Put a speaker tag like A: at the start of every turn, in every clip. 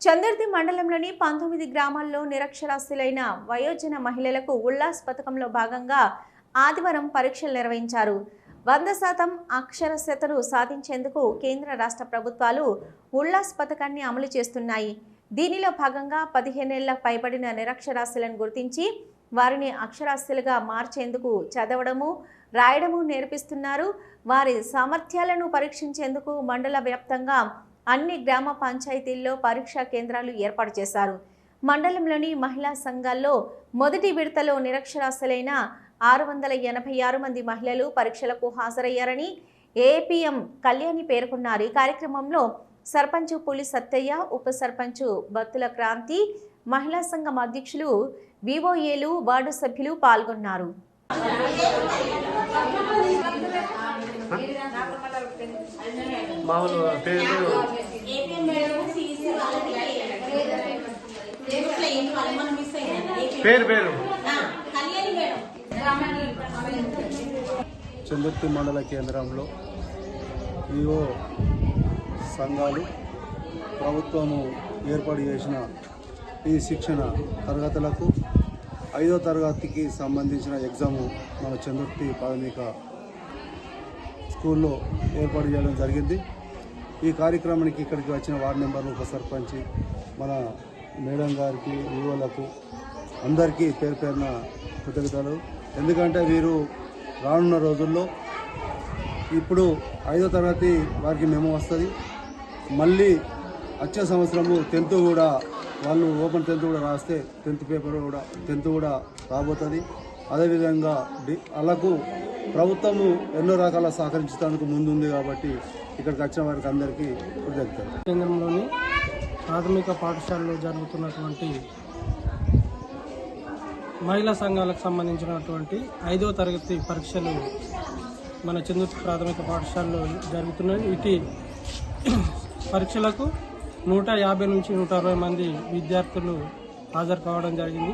A: చందుర్తి మండలంలోని 19 గ్రామాల్లో నిరక్షరాస్యులైన వయోజన మహిళలకు ఉల్లాస్ పథకంలో భాగంగా ఆదివారం పరీక్షలు నిర్వహించారు. 100% అక్షరాస్యతను సాధించేందుకు కేంద్ర రాష్ట్ర ప్రభుత్వాలు ఉల్లాస్ పథకాన్ని అమలు చేస్తున్నాయి. దీనిలో భాగంగా 15 ఏళ్ల పైబడిన నిరక్షరాస్యులను గుర్తించి వారిని అక్షరాస్యులుగా మార్చేందుకు చదవడము, రాయడము నేర్పిస్తున్నారు. వారి సామర్థ్యాలను పరీక్షించేందుకు మండల వ్యాప్తంగా అన్ని గ్రామ పంచాయతీల్లో పరీక్షా కేంద్రాలు ఏర్పాటు చేశారు. మండలంలోని మహిళా సంఘాల్లో మొదటి విడతలో నిరక్షరాస్యులైన 686 మంది మహిళలు పరీక్షలకు హాజరయ్యారని ఏపీఎం కళ్యాణి పేర్కొన్నారు. ఈ కార్యక్రమంలో సర్పంచ్ పులి సత్తయ్య, ఉప సర్పంచ్ బత్తుల క్రాంతి, మహిళా సంఘం అధ్యక్షులు, వివోఏలు, వార్డు సభ్యులు పాల్గొన్నారు.
B: చందుర్తి మండల కేంద్రంలో వివో సంఘాలు ప్రభుత్వము ఏర్పాటు చేసిన ఈ శిక్షణ తరగతులకు 5వ తరగతికి సంబంధించిన ఎగ్జాము మన చందుర్తి ప్రాథమిక స్కూల్లో ఏర్పాటు చేయడం జరిగింది. ఈ కార్యక్రమానికి ఇక్కడికి వచ్చిన వార్డు మెంబర్లు, ఉప సర్పంచ్, మన మేడం గారికి, వివోలకు అందరికీ పేరు పేరున కృతజ్ఞతలు. ఎందుకంటే వీరు రానున్న రోజుల్లో ఇప్పుడు 5వ తరగతి వారికి మెమో వస్తుంది. మళ్ళీ వచ్చే సంవత్సరము 10th కూడా వాళ్ళు ఓపెన్ 10th కూడా రాస్తే 10th పేపర్ కూడా 10th కూడా రాబోతుంది. అదేవిధంగా వాళ్ళకు ప్రభుత్వము ఎన్నో రకాల సహకరించడానికి ముందుంది కాబట్టి ఇక్కడికి వచ్చిన వారికి అందరికీ కృతజ్ఞతలు.
C: కేంద్రంలోని ప్రాథమిక పాఠశాలలో జరుగుతున్నటువంటి మహిళా సంఘాలకు సంబంధించినటువంటి 5వ తరగతి పరీక్షలు మన చందుర్తి ప్రాథమిక పాఠశాలలో జరుగుతున్నాయి. ఇటు పరీక్షలకు 150 నుంచి 160 మంది విద్యార్థులు హాజరు కావడం జరిగింది.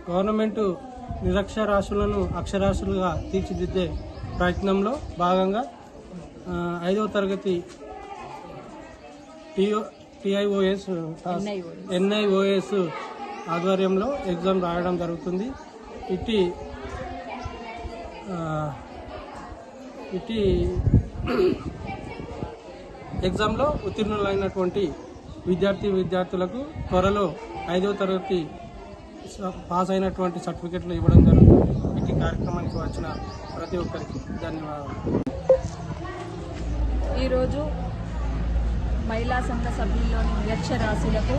C: గవర్నమెంట్ నిరక్షరాస్యులను అక్షరాస్యులుగా తీర్చిదిద్దే ప్రయత్నంలో భాగంగా 5వ తరగతి NIOS ఆధ్వర్యంలో ఎగ్జామ్ రాయడం జరుగుతుంది. ఇటు ఎగ్జామ్లో ఉత్తీర్ణులైనటువంటి విద్యార్థులకు త్వరలో 5వ తరగతి పాస్ అయినటువంటి సర్టిఫికెట్లు ఇవ్వడం జరుగుతుంది. ఇటు కార్యక్రమానికి వచ్చిన ప్రతి ఒక్కరికి ధన్యవాదాలు.
D: ఈరోజు మహిళా సంఘ సభ్యుల్లోని నిరక్షరాస్యులకు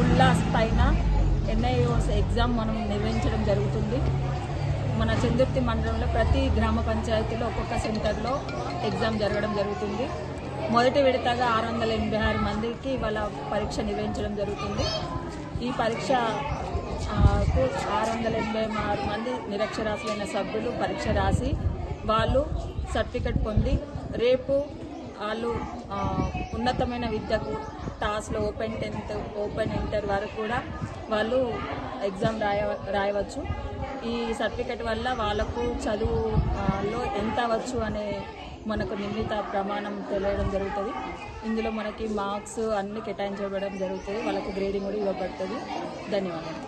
D: ఉల్లాస్ పైన NIOS ఎగ్జామ్ మనం నిర్వహించడం జరుగుతుంది. మన చందుర్తి మండలంలో ప్రతి గ్రామ పంచాయతీలో ఒక్కొక్క సెంటర్లో ఎగ్జామ్ జరగడం జరుగుతుంది. మొదటి విడతగా 686 మందికి వాళ్ళ పరీక్ష నిర్వహించడం జరుగుతుంది. ఈ పరీక్షకు 686 మంది నిరక్షరాస్యులైన సభ్యులు పరీక్ష రాసి వాళ్ళు సర్టిఫికెట్ పొంది రేపు వాళ్ళు ఉన్నతమైన విద్యకు టాస్లో ఓపెన్ 10th, ఓపెన్ ఇంటర్ వరకు కూడా వాళ్ళు ఎగ్జామ్ రాయవచ్చు. ఈ సర్టిఫికెట్ వల్ల వాళ్ళకు చదువులో ఎంత వచ్చు అనే మనకు నిర్ణీత ప్రమాణం తెలియడం జరుగుతుంది. ఇందులో మనకి మార్క్స్ అన్ని కేటాయించబడడం జరుగుతుంది. వాళ్ళకి గ్రేడింగ్ కూడా ఇవ్వబడుతుంది. ధన్యవాదాలు.